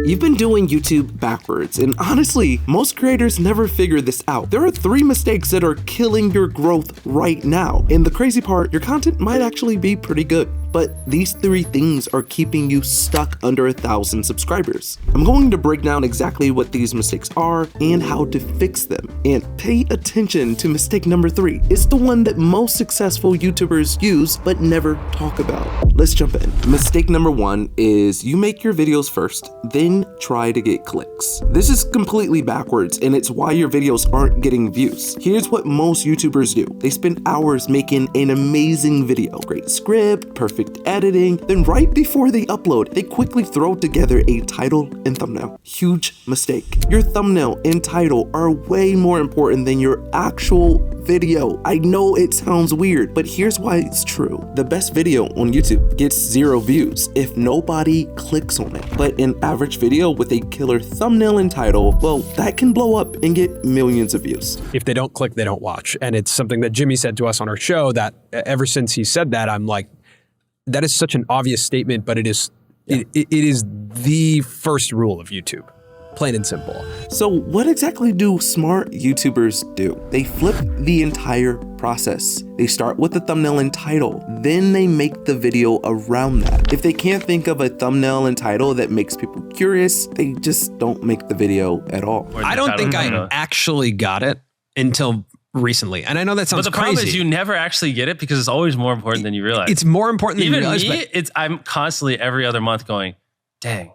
You've been doing YouTube backwards, and honestly, most creators never figure this out. There are 3 mistakes that are killing your growth right now, and the crazy part, your content might actually be pretty good. But these 3 things are keeping you stuck under 1,000 subscribers. I'm going to break down exactly what these mistakes are and how to fix them. And pay attention to mistake number 3. It's the one that most successful YouTubers use but never talk about. Let's jump in. Mistake number 1 is you make your videos first, then try to get clicks. This is completely backwards, and it's why your videos aren't getting views. Here's what most YouTubers do. They spend hours making an amazing video. Great script, perfect editing, then right before they upload, they quickly throw together a title and thumbnail. Huge mistake. Your thumbnail and title are way more important than your actual video. I know it sounds weird, but here's why it's true. The best video on YouTube gets 0 views if nobody clicks on it. But an average video with a killer thumbnail and title, well, that can blow up and get millions of views. If they don't click, they don't watch. And it's something that Jimmy said to us on our show that ever since he said that, I'm like, that is such an obvious statement, but it is the first rule of YouTube. Plain and simple. So what exactly do smart YouTubers do? They flip the entire process. They start with the thumbnail and title, then they make the video around that. If they can't think of a thumbnail and title that makes people curious, they just don't make the video at all. I don't think I actually got it until recently. And I know that sounds crazy. But the problem is you never actually get it because it's always more important than you realize. It's more important than you realize. Even me, I'm constantly every other month going, dang,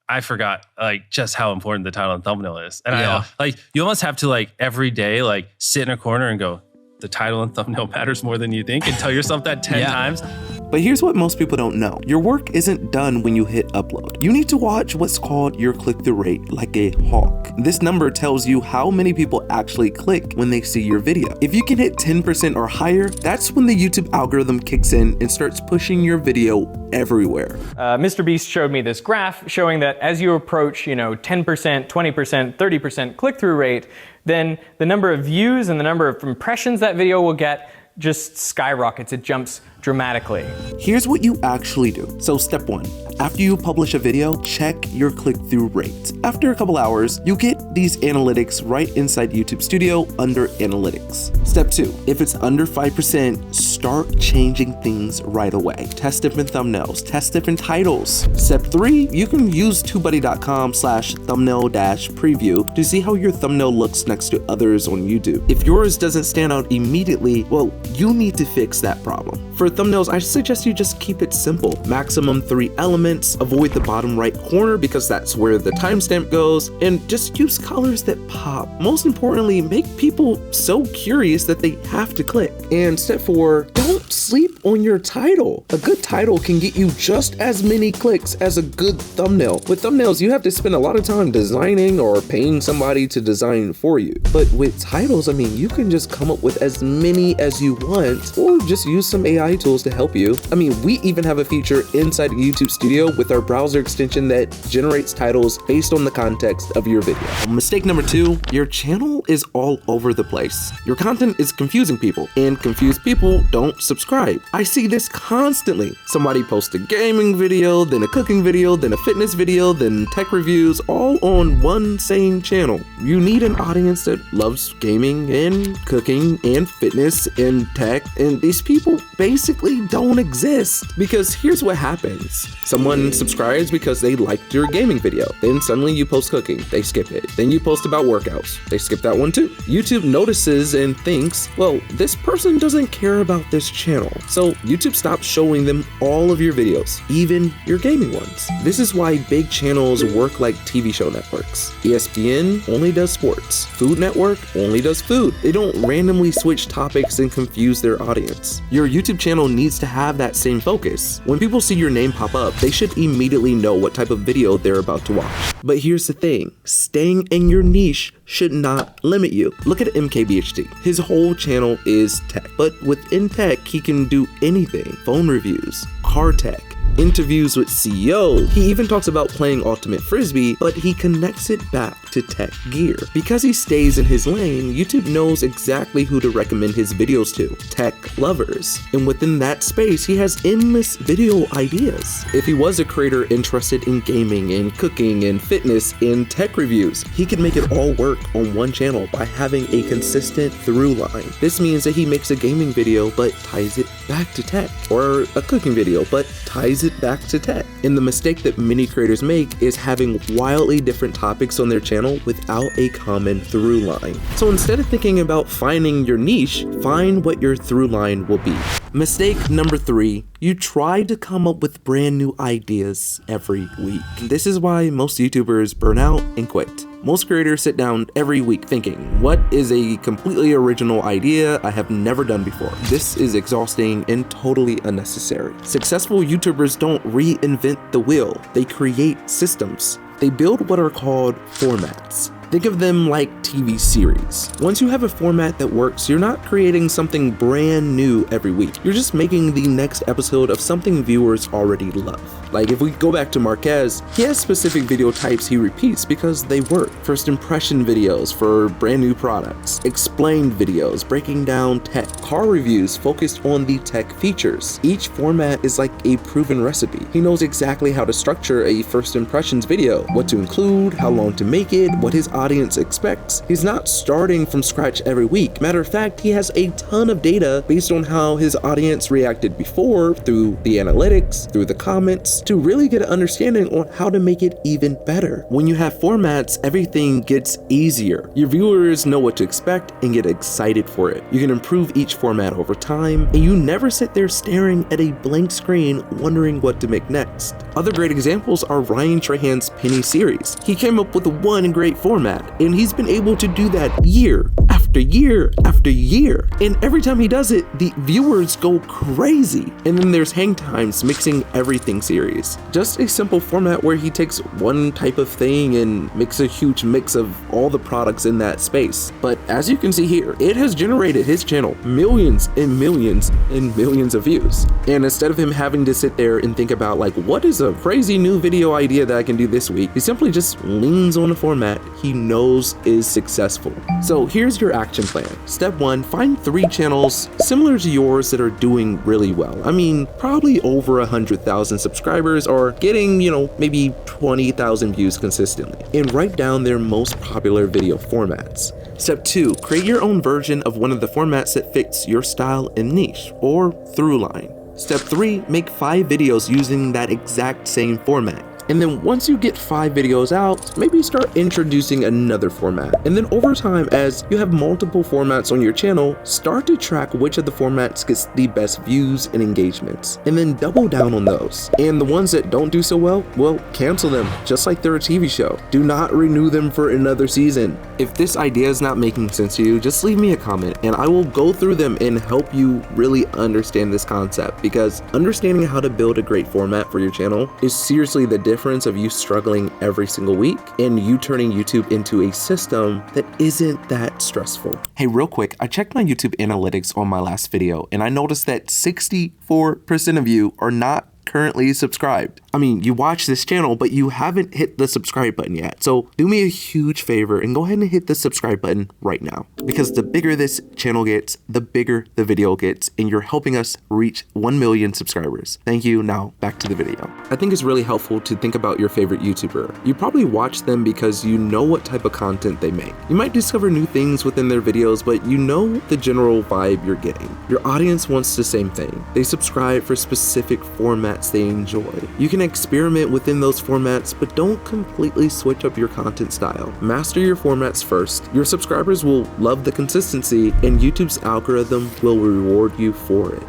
I forgot like just how important the title and thumbnail is. And you almost have to like every day, like sit in a corner and go, the title and thumbnail matters more than you think, and tell yourself that 10 times. But here's what most people don't know. Your work isn't done when you hit upload. You need to watch what's called your click-through rate like a hawk. This number tells you how many people actually click when they see your video. If you can hit 10% or higher, that's when the YouTube algorithm kicks in and starts pushing your video everywhere. Mr. Beast showed me this graph showing that as you approach, 10%, 20%, 30% click-through rate, then the number of views and the number of impressions that video will get just skyrockets. It jumps dramatically. Here's what you actually do. So step 1, after you publish a video, check your click-through rate. After a couple hours, you get these analytics right inside YouTube Studio under Analytics. Step 2, if it's under 5%, start changing things right away. Test different thumbnails, test different titles. Step 3, you can use TubeBuddy.com/thumbnail-preview to see how your thumbnail looks next to others on YouTube. If yours doesn't stand out immediately, well, you need to fix that problem. For thumbnails, I suggest you just keep it simple. Maximum 3 elements, avoid the bottom right corner because that's where the timestamp goes, and just use colors that pop. Most importantly, make people so curious that they have to click. And step 4, don't sleep on your title. A good title can get you just as many clicks as a good thumbnail. With thumbnails, you have to spend a lot of time designing or paying somebody to design for you. But with titles, I mean, you can just come up with as many as you want, or just use some AI tools to help you. I mean, we even have a feature inside YouTube Studio with our browser extension that generates titles based on the context of your video. Mistake number 2, your channel is all over the place. Your content is confusing people, and confused people don't subscribe. I see this constantly. Somebody posts a gaming video, then a cooking video, then a fitness video, then tech reviews, all on one same channel. You need an audience that loves gaming and cooking and fitness and tech, and these people basically don't exist. Because here's what happens. Someone subscribes because they liked your gaming video. Then suddenly you post cooking, they skip it. Then you post about workouts, they skip that one too. YouTube notices and thinks, well, this person doesn't care about this channel. So YouTube stops showing them all of your videos, even your gaming ones. This is why big channels work like TV show networks. ESPN only does sports. Food Network only does food. They don't randomly switch topics and confuse their audience. Your YouTube channel needs to have that same focus. When people see your name pop up, they should immediately know what type of video they're about to watch. But here's the thing, staying in your niche should not limit you. Look at MKBHD. His whole channel is tech, but within tech, he can do anything. Phone reviews, car tech, interviews with CEOs. He even talks about playing Ultimate Frisbee, but he connects it back to tech gear. Because he stays in his lane, YouTube knows exactly who to recommend his videos to, tech lovers. And within that space, he has endless video ideas. If he was a creator interested in gaming and cooking and fitness and tech reviews, he could make it all work on one channel by having a consistent through line. This means that he makes a gaming video but ties it back to tech, or a cooking video but ties it back to tech. And the mistake that many creators make is having wildly different topics on their channel without a common through line. So instead of thinking about finding your niche, find what your through line will be. Mistake number 3, you try to come up with brand new ideas every week. This is why most YouTubers burn out and quit. Most creators sit down every week thinking, what is a completely original idea I have never done before? This is exhausting and totally unnecessary. Successful YouTubers don't reinvent the wheel, they create systems. They build what are called formats. Think of them like TV series. Once you have a format that works, you're not creating something brand new every week. You're just making the next episode of something viewers already love. Like if we go back to Marquez, he has specific video types he repeats because they work. First impression videos for brand new products, explained videos breaking down tech, car reviews focused on the tech features. Each format is like a proven recipe. He knows exactly how to structure a first impressions video, what to include, how long to make it, what his audience expects. He's not starting from scratch every week. Matter of fact, he has a ton of data based on how his audience reacted before, through the analytics, through the comments, to really get an understanding on how to make it even better. When you have formats, everything gets easier. Your viewers know what to expect and get excited for it. You can improve each format over time, and you never sit there staring at a blank screen wondering what to make next. Other great examples are Ryan Trahan's Penny series. He came up with one great format, and he's been able to do that year after year after year. And every time he does it, the viewers go crazy. And then there's Hang Time's Mixing Everything series. Just a simple format where he takes one type of thing and makes a huge mix of all the products in that space. But as you can see here, it has generated his channel millions and millions and millions of views. And instead of him having to sit there and think about like, what is a crazy new video idea that I can do this week, he simply just leans on a format he knows is successful. So here's your action plan. Step 1, find 3 channels similar to yours that are doing really well. I mean, probably over 100,000 subscribers or getting, maybe 20,000 views consistently, and write down their most popular video formats. Step 2, create your own version of one of the formats that fits your style and niche, or through line. Step 3, make 5 videos using that exact same format. And then once you get 5 videos out, maybe start introducing another format. And then over time, as you have multiple formats on your channel, start to track which of the formats gets the best views and engagements, and then double down on those. And the ones that don't do so well, cancel them, just like they're a TV show. Do not renew them for another season. If this idea is not making sense to you, just leave me a comment and I will go through them and help you really understand this concept, because understanding how to build a great format for your channel is seriously the difference of you struggling every single week and you turning YouTube into a system that isn't that stressful. Hey, real quick, I checked my YouTube analytics on my last video and I noticed that 64% of you are not currently subscribed. I mean, you watch this channel, but you haven't hit the subscribe button yet. So do me a huge favor and go ahead and hit the subscribe button right now, because the bigger this channel gets, the bigger the video gets, and you're helping us reach 1 million subscribers. Thank you. Now back to the video. I think it's really helpful to think about your favorite YouTuber. You probably watch them because you know what type of content they make. You might discover new things within their videos, but you know the general vibe you're getting. Your audience wants the same thing. They subscribe for specific formats they enjoy. You can experiment within those formats, but don't completely switch up your content style. Master your formats first. Your subscribers will love the consistency, and YouTube's algorithm will reward you for it.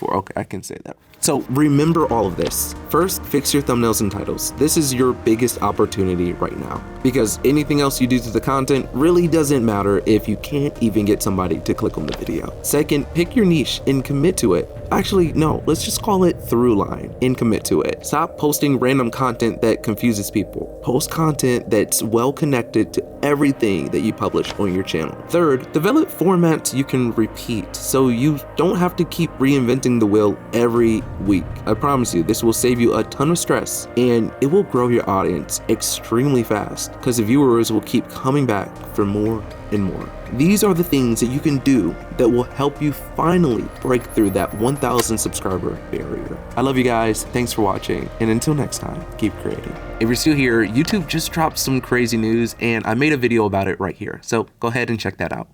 Okay, I can say that. So remember all of this. First, fix your thumbnails and titles. This is your biggest opportunity right now, because anything else you do to the content really doesn't matter if you can't even get somebody to click on the video. Second, pick your niche and commit to it. Actually, no, let's just call it Throughline and commit to it. Stop posting random content that confuses people. Post content that's well connected to everything that you publish on your channel. Third, develop formats you can repeat so you don't have to keep reinventing the wheel every week. I promise you, this will save you a ton of stress and it will grow your audience extremely fast because the viewers will keep coming back for more and more. These are the things that you can do that will help you finally break through that 1,000 subscriber barrier. I love you guys. Thanks for watching. And until next time, keep creating. If you're still here, YouTube just dropped some crazy news and I made a video about it right here. So go ahead and check that out.